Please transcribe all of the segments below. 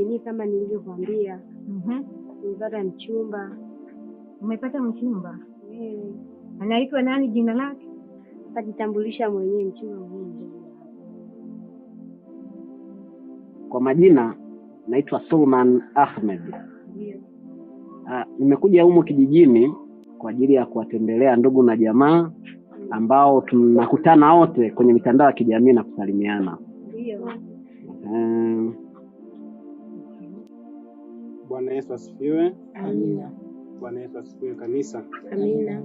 nini kama nilivyokuambia. Nilipata mchumba. Umepata mchumba? Anaitwa nani jina lake? Atajitambulisha mwenyewe mchumba mwenyewe. Kwa majina naitwa Sulman Ahmed. Ndio. Nimekuja humu kijijini kwa ajili ya kuwatembelea ndugu na jamaa ambao tunakutana wote kwenye mitandao ya kijamii na kusalimiana. Ndio. Bwana Yesu asifiwe. Amina. Bwana Yesu asifiwe kanisa. Amina.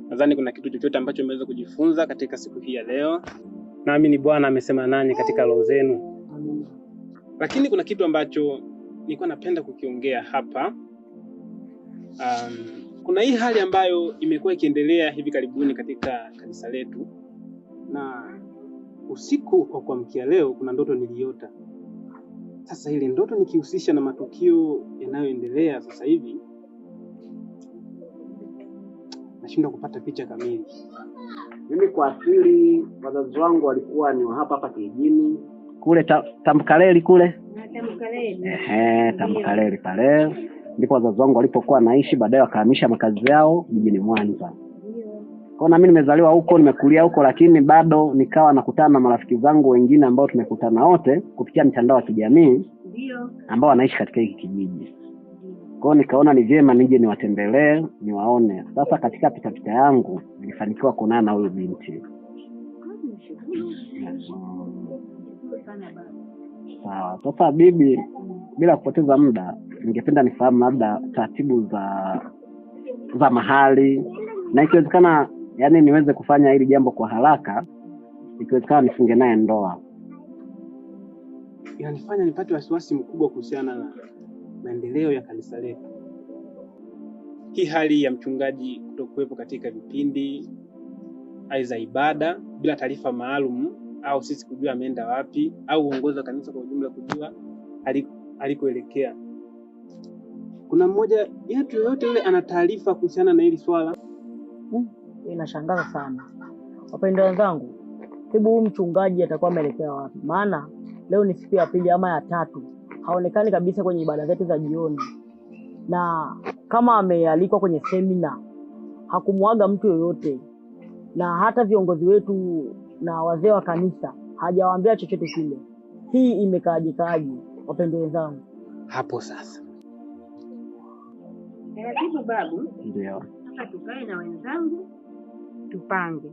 Nadhani kuna kitu chochote ambacho mmeweza kujifunza katika siku hii ya leo. Naamini Bwana amesema nanyi katika roho zenu. Amina. Lakini kuna kitu ambacho nilikuwa napenda kukiongea hapa. Kuna hii hali ambayo imekuwa ikiendelea hivi karibuni katika kanisa letu, na usiku wa kuamkia leo kuna ndoto niliota. Sasa ile ndoto nikihusisha na matukio yanayoendelea sasa hivi, nashindwa kupata picha kamili. Mimi kwa asili wazazi wangu walikuwa ni hapa kijijini kule Tamkaleli kule. Tamkaleli pale ndipo wazazi wangu walipokuwa naishi, baadaye wakahamisha makazi yao jijini Mwanza. Kwa na mimi nimezaliwa huko, nimekulia huko, lakini bado nikawa nakutana na marafiki zangu wengine ambao tumekutana wote kupitia mitandao ya kijamii ambao wanaishi katika hiki kijiji. Kwa hiyo nikaona ni vyema nije niwatembelee, niwaone. Sasa katika pitapita yangu nilifanikiwa kuonana na huyu binti. Sawa. Sasa bibi, bila kupoteza muda, ningependa nifahamu labda taratibu za mahali, na ikiwezekana yani niweze kufanya hili jambo kwa haraka, ikiwezekana nifunge naye ndoa. Inanifanya nipate wasiwasi mkubwa kuhusiana na maendeleo ya kanisa letu. Hii hali ya mchungaji kutokuwepo katika vipindi za ibada bila taarifa maalum, au sisi kujua ameenda wapi, au uongozi wa kanisa kwa ujumla kujua alikoelekea. Kuna mmoja yetu yote yule ana taarifa kuhusiana na hili swala. Inashangaza sana. Wapendwa wenzangu, hebu huyu mchungaji atakuwa ameelekea wapi? Maana leo ni siku ya pili ama ya tatu, haonekani kabisa kwenye ibada zetu za jioni. Na kama amealikwa kwenye semina, hakumwaga mtu yoyote. Na hata viongozi wetu na wazee wa kanisa hajawaambia chochote kile. Hii imekaaje wapendwa wenzangu? Hapo sasa. Taratibu babu. Ndio. Sasa tukae na wenzangu tupange.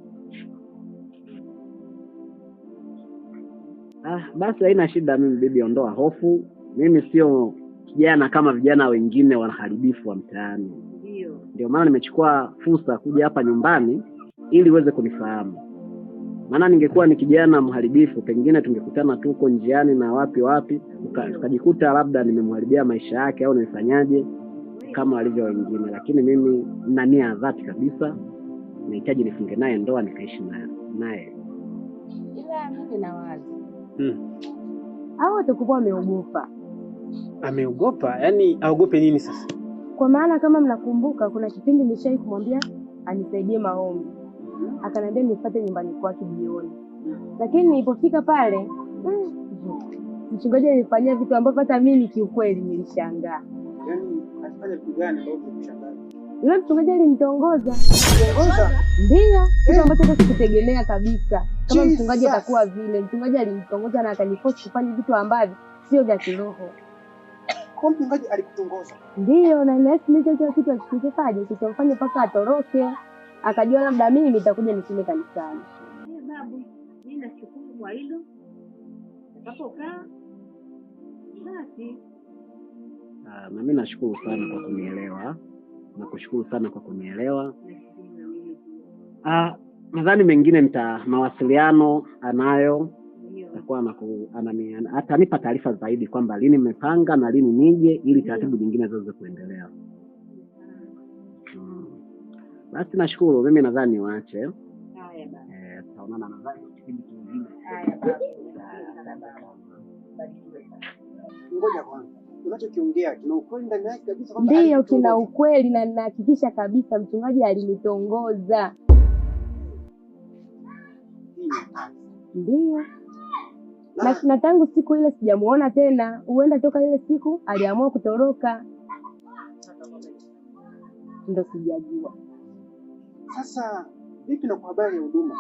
Basi haina shida, mimi bibi, ondoa hofu. Mimi sio kijana kama vijana wengine wanaharibifu wa mtaani. Ndio maana nimechukua fursa kuja hapa nyumbani ili uweze kunifahamu. Maana ningekuwa ni kijana mharibifu, pengine tungekutana tu huko njiani na wapi ukajikuta labda nimemharibia maisha yake au nifanyaje kama walivyo wengine. Lakini mimi nina nia dhati kabisa, nahitaji nifunge naye ndoa nikaishi naye. Ila mimi na wazi. Hao atakuwa ameogopa. Ameogopa? Yaani aogope nini sasa? Kwa maana kama mnakumbuka kuna kipindi nilishai kumwambia anisaidie maombi. Akaniambia nifuate nyumbani kwake jioni. Lakini nilipofika pale, mchungaji alifanyia vitu ambavyo hata mimi kiukweli nilishangaa. Yaani alifanya vitu gani ambavyo ulishangaa? Yule mchungaji alinitongoza. Tongoza? Ndio, kitu ambacho hata sikutegemea kabisa. Kama mchungaji atakuwa vile, mchungaji alinitongoza na akaniforce kufanya vitu ambavyo sio vya kiroho. Kwa mchungaji alikutongoza? Ndio, na nilisikiliza kila kitu alichokifaje, kitamfanya mpaka atoroke. Akajua labda mimi nitakuja nisime kanisani. Babu, mimi nashukuru kwa hilo. Nitapokaa basi. Na mimi nashukuru sana kwa kunielewa. Nakushukuru sana kwa kunielewa. Nadhani mengine mawasiliano anayo. Atakuwa atanipa taarifa zaidi kwamba lini mmepanga na lini nije ili taratibu nyingine ziweze kuendelea. Basi nashukuru, mimi nadhani waache. Haya basi. Tutaonana nadhani kipindi kingine. Haya basi. Ngoja kwanza. Unachokiongea kina ukweli ndani yake kabisa? Ndio, kina ukweli na ninahakikisha kabisa mchungaji alinitongoza. Ndio. na tangu siku ile sijamuona tena. Huenda toka ile siku aliamua kutoroka, ndo sijajua. Sasa vipi na kwa habari ya huduma?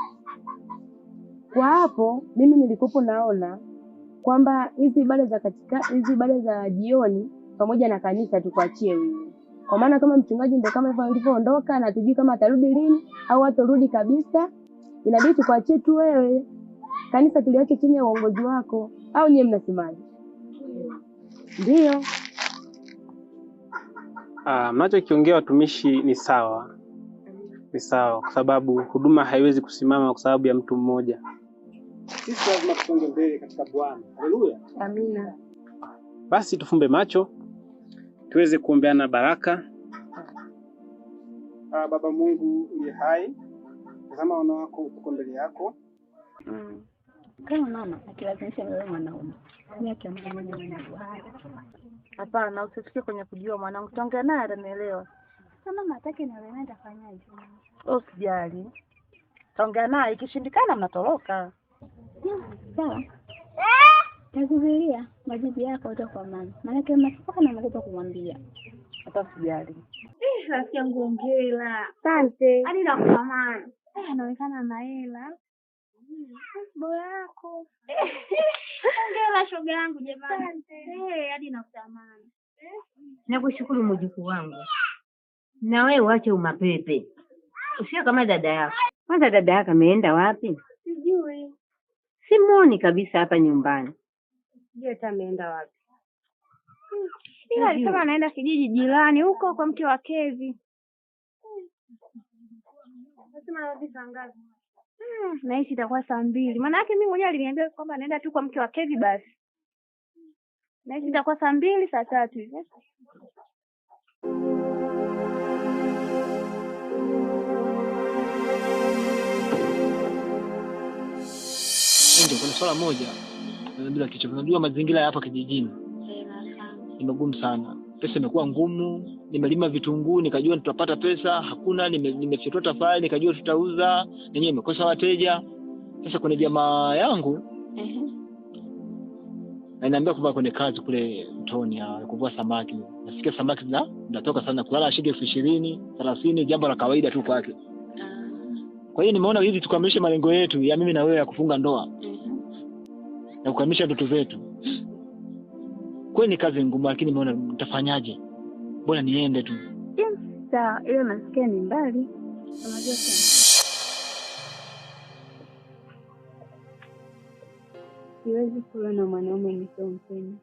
Kwa hapo mimi nilikopo naona kwamba hizi ibada za jioni pamoja na kanisa tukuachie wewe, kwa maana kama mchungaji ndio kama hivyo alivyoondoka na tujui kama atarudi lini au hatarudi kabisa, inabidi tukuachie tu wewe. Kanisa tuliache chini ya uongozi wako, au nyewe mnasemaje? Ndio. Mnachokiongea watumishi ni sawa, kwa sababu huduma haiwezi kusimama kwa sababu ya mtu mmoja. Sisi lazima tusonge mbele katika Bwana. Haleluya. Amina. Basi tufumbe macho tuweze kuombeana baraka. Baba Mungu uliye hai, tazama wana wako uko mbele yako. Kama mama akilazimisha wewe mwanaume yake mmoja mwanangu. Hapana, usifike kwenye kujua mwanangu, tuongea naye atanielewa. Sasa mama hataki na wewe nitafanyaje? Usijali. Tuongea naye, ikishindikana mnatoroka. Sawa. Tazuilia majibu yako utakuwa mama. Maana kama mnatoka na mnagopa kumwambia. Hata usijali. Rafiki yangu hongera. Asante. Hadi nakuamana. Anaonekana na hela. Bora yako. Hongera shoga yangu jamani. Hadi nakutamani. Nakushukuru mjukuu wangu. Na wewe uache umapepe. Usio kama dada yako. Kwanza dada yako ameenda wapi? Sijui. Simuoni kabisa hapa nyumbani. Sijui hata ameenda wapi. Ila alisema anaenda kijiji jirani huko kwa mke wa Kevi. Nasema anarudi saa ngapi? Nahisi itakuwa saa 2. Maana yake mimi mwenyewe aliniambia kwamba anaenda tu kwa mke wa Kevi basi. Nahisi itakuwa saa 2 saa 3 hivi. Ndio kuna swala moja. Ndio kitu. Unajua mazingira ya hapa kijijini ni magumu sana. Pesa imekuwa ngumu. Nimelima vitunguu nikajua tutapata pesa, hakuna. Nimefyatua tafari nikajua tutauza, nenyewe imekosa wateja. Sasa kuna jamaa yangu ananiambia kwamba kwenye kazi kule mtoni ya kuvua samaki. Nasikia samaki zinatoka sana, kulala shilingi 20,000, 30, jambo la kawaida tu kwake. Kwa hiyo nimeona hivi tukamilishe malengo yetu ya mimi na wewe ya kufunga ndoa. Na kukamilisha ndoto zetu. Kwa ni kazi ngumu, lakini nimeona nitafanyaje? Bora niende tu. Sawa, ile nasikia ni mbali. Unajua sana. Siwezi kula na mwanaume nisiyompenda.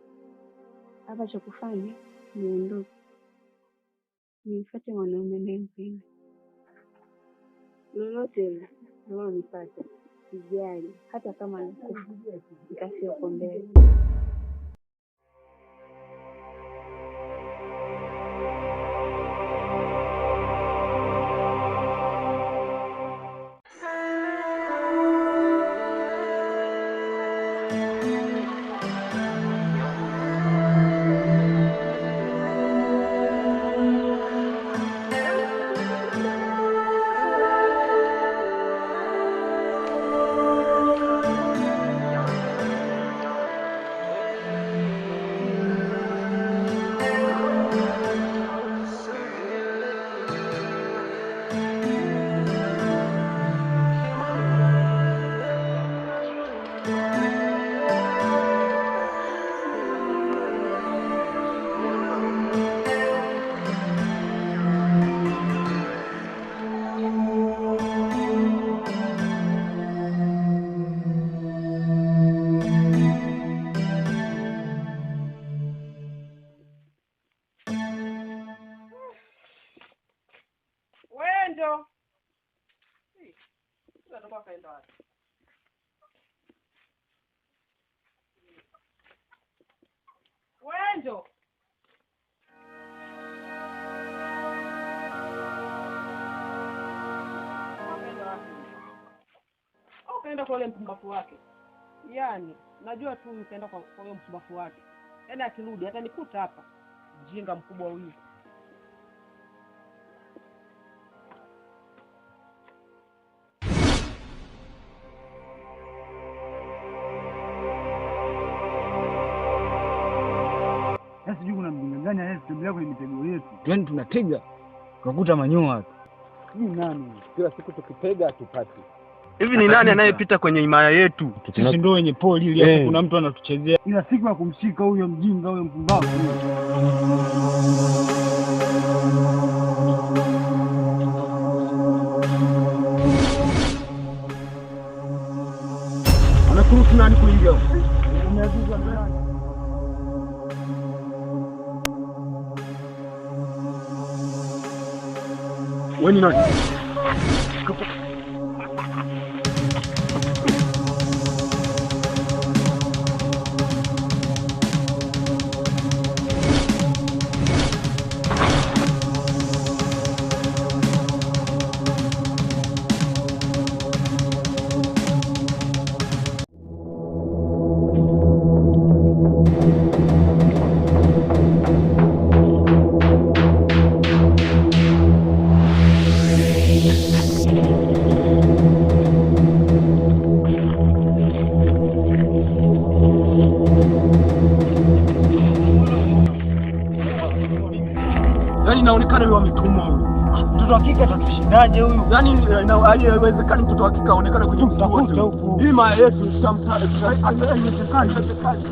Hapa cha kufanya niondoke, nifuate mwanaume ninayempenda. Lolote nipate, sijali, hata kama nitakufa mbele. Wendo. Tunatoka kaenda wapi? Wendo. Kaenda kwa yule mpumbavu wake. Yaani, najua tu nitaenda kwa yule mpumbavu wake. Yaani akirudi hata nikuta hapa. Mjinga mkubwa huyu. Sasa sijui kuna mjinga gani anayetembelea kwenye mitego yetu. Yaani tunatega tukakuta manyoa tu. Sijui nani. Kila siku tukitega hatupati. Hivi ni nani anayepita kwenye himaya yetu? Sisi ndio wenye poli ili hapo kuna mtu anatuchezea. Ila siku ya kumshika huyo mjinga huyo mpumbavu. Anakuruhusu nani kuingia? Umeagizwa na nani? Wewe ni nani? Yaani inaonekana yeye ametumwa huyu. Mtoto wa kike atatushindaje huyu? Yaani haiwezekani mtoto wa kike aonekane kwenye Tafuta huko. hii himaya yetu tutamsaidia. Haiwezekani.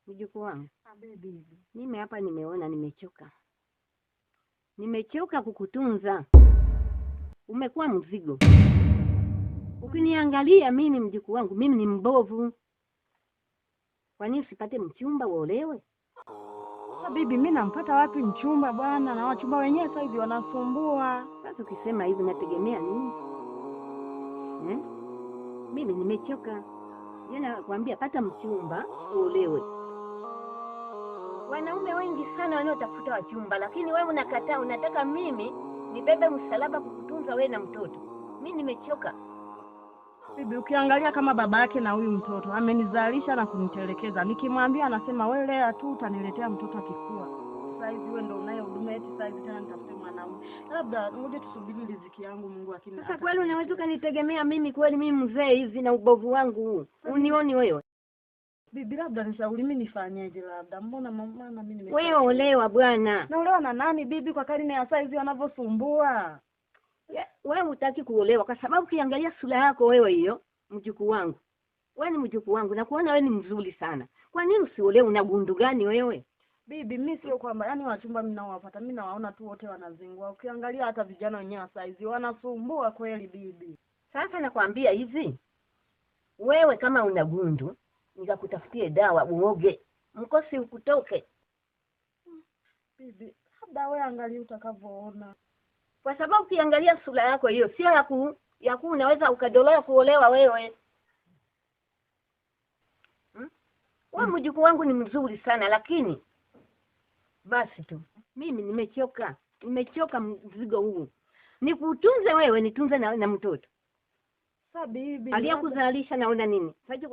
Mjukuu wangu, mimi hapa nimeona nimechoka kukutunza. Umekuwa mzigo. Ukiniangalia mimi mjukuu wangu, mimi ni mbovu. Kwa nini usipate mchumba uolewe? Bibi, mimi nampata wapi mchumba bwana? Na wachumba wenyewe sasa hivi wanasumbua. Sasa ukisema hivi nategemea nini? Mimi nimechoka. Yeye anakuambia pata mchumba uolewe. Wanaume wengi sana wanaotafuta wachumba, lakini wewe unakataa, unataka mimi nibebe msalaba kukutunza wewe na mtoto. Mimi nimechoka. Bibi, ukiangalia kama baba yake na huyu mtoto amenizalisha na kunitelekeza. Nikimwambia anasema wewe lea tu utaniletea mtoto akikua. Sasa hivi wewe ndio unayehudumia eti sasa hivi tena nitafute mwanaume. Labda ngoja tusubiri riziki yangu Mungu akinipa. Sasa kweli unaweza kunitegemea mimi kweli mimi mzee hivi na ubovu wangu huu? Unioni wewe? Bibi, labda nishauri mimi nifanyeje labda? Mbona mama mimi nimekuwa. Wewe olewa bwana. Naolewa na nani bibi kwa karine ya sasa hivi wanavyosumbua? Wewe hutaki kuolewa kwa sababu kiangalia sura yako wewe hiyo, mjukuu wangu. Wewe ni mjukuu wangu na kuona wewe ni mzuri sana. Kwa nini usiolewe? Una gundu gani wewe? Bibi, mimi sio kwamba yani wachumba mimi naowapata mimi nawaona tu wote wanazingua. Ukiangalia hata vijana wenyewe sasa hivi wanasumbua kweli bibi. Sasa nakwambia hivi. Wewe kama una gundu, nikakutafutie dawa uoge. Mkosi ukutoke. Bibi, labda wewe angalia utakavyoona. Kwa sababu ukiangalia sura yako hiyo sio ya ku unaweza ukadolewa kuolewa wewe. Wewe mjukuu wangu ni mzuri sana lakini basi tu. Mimi nimechoka. Nimechoka mzigo huu. Nikutunze wewe, nitunze na mtoto. Sasa bibi, aliyekuzalisha naona nini? Sasa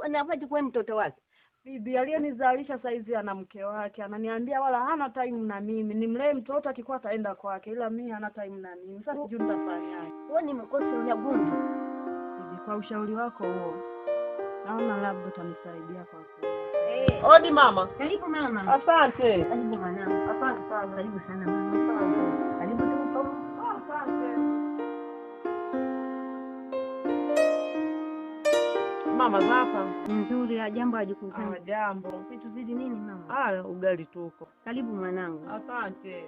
kwa mtoto wake. Bibi aliyenizalisha saizi ana mke wake, ananiambia wala hana time na mimi. Nimlee mtoto akikuwa ataenda kwake, ila mimi hana time na mimi. Sasa sijui nitafanyaje. Wewe ni mkosi una gundu. Bibi, kwa ushauri wako huo, naona labda utanisaidia kwa kweli. Odi mama. Karibu mama. Asante. Karibu mwanangu. Asante sana. Karibu sana mama. Asante. Karibu tu. Asante. Mama hapa. Nzuri, jambo ajikuzana. Jambo. Vitu zidi nini mama? Ugali tuko. Karibu mwanangu. Asante.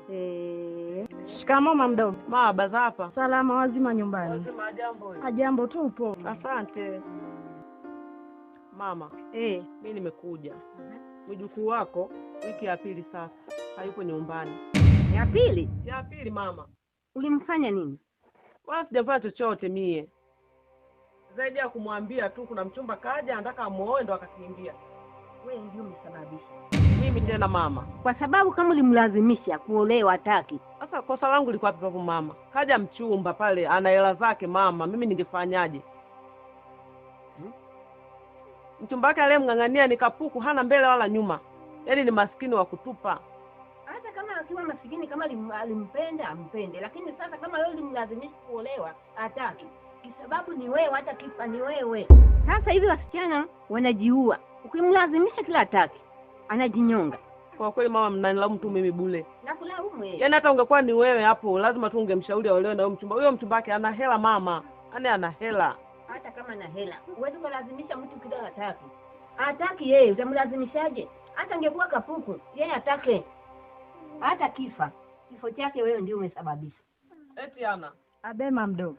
Shikamoo mama mdogo. Mama hapa. Salama wazima nyumbani. Wazima jambo. Jambo tupo. Asante. Mama, mimi nimekuja. Mjukuu wako wiki ya pili sasa hayupo nyumbani. Ya pili? Ya pili mama. Ulimfanya nini? Wala sijafanya chochote mie. Zaidi ya kumwambia tu kuna mchumba kaja anataka amuoe ndo akakimbia. Wewe ndio umesababisha. Mimi tena mama. Kwa sababu kama ulimlazimisha kuolewa hataki. Sasa kosa langu lilikuwa wapi mama? Kaja mchumba pale ana hela zake mama, mimi ningefanyaje? Mchumba wake aliyemng'ang'ania ni kapuku, hana mbele wala nyuma. Yaani ni maskini wa kutupa. Hata kama akiwa maskini kama alimpenda ampende, lakini sasa kama wewe ulimlazimisha kuolewa hataki. Sababu ni wewe, hata kifa ni wewe. Sasa hivi wasichana wanajiua. Ukimlazimisha kila hataki, anajinyonga. Kwa kweli mama mnanilaumu tu mimi bure. Nakulaumu wewe. Yaani hata ungekuwa ni wewe hapo, lazima tu ungemshauri aolewe na huyo mchumba. Huyo mchumba wake ana hela mama. Ana hela. Hata kama na hela, uweze kulazimisha mtu kila hataki. Hataki yeye, utamlazimishaje? Hata angekuwa kapuku, yeye atake. Hata kifo chake wewe ndio umesababisha. Eti ana. Abema mdogo.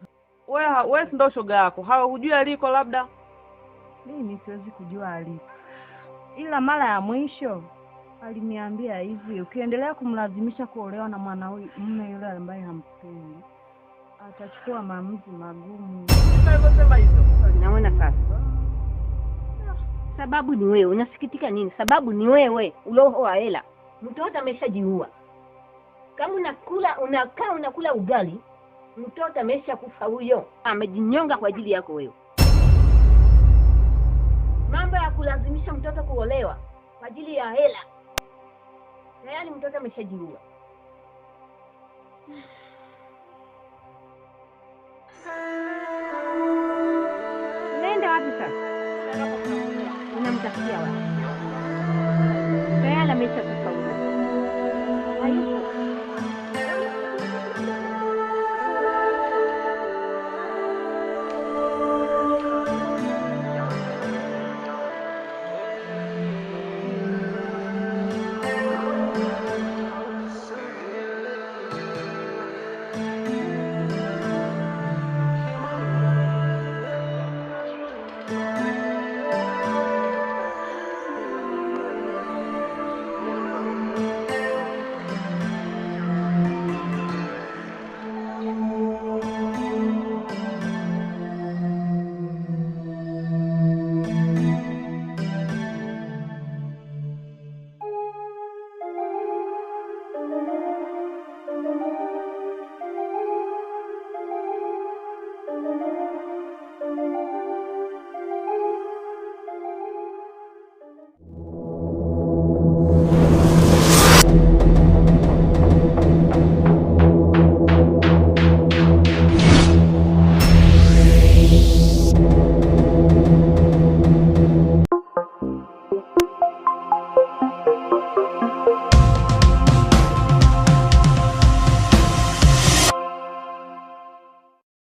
Wewe ndio shoga yako. Hujui aliko labda? Mimi siwezi kujua aliko. Ila mara ya mwisho aliniambia hivi, ukiendelea kumlazimisha kuolewa na mwanamume yule ambaye hampendi, atachukua maamuzi magumu. Sema hivyo. Naona sasa. Sababu ni wewe. Unasikitika nini? Sababu ni wewe. Uloho wa hela. Mtoto ameshajiua. Kama unakula ugali, mtoto ameshakufa huyo. Amejinyonga kwa ajili yako wewe. Mambo ya kulazimisha mtoto kuolewa kwa ajili ya hela. Tayari mtoto ameshajiua. Nenda wapi sasa? Unamtafutia wapi?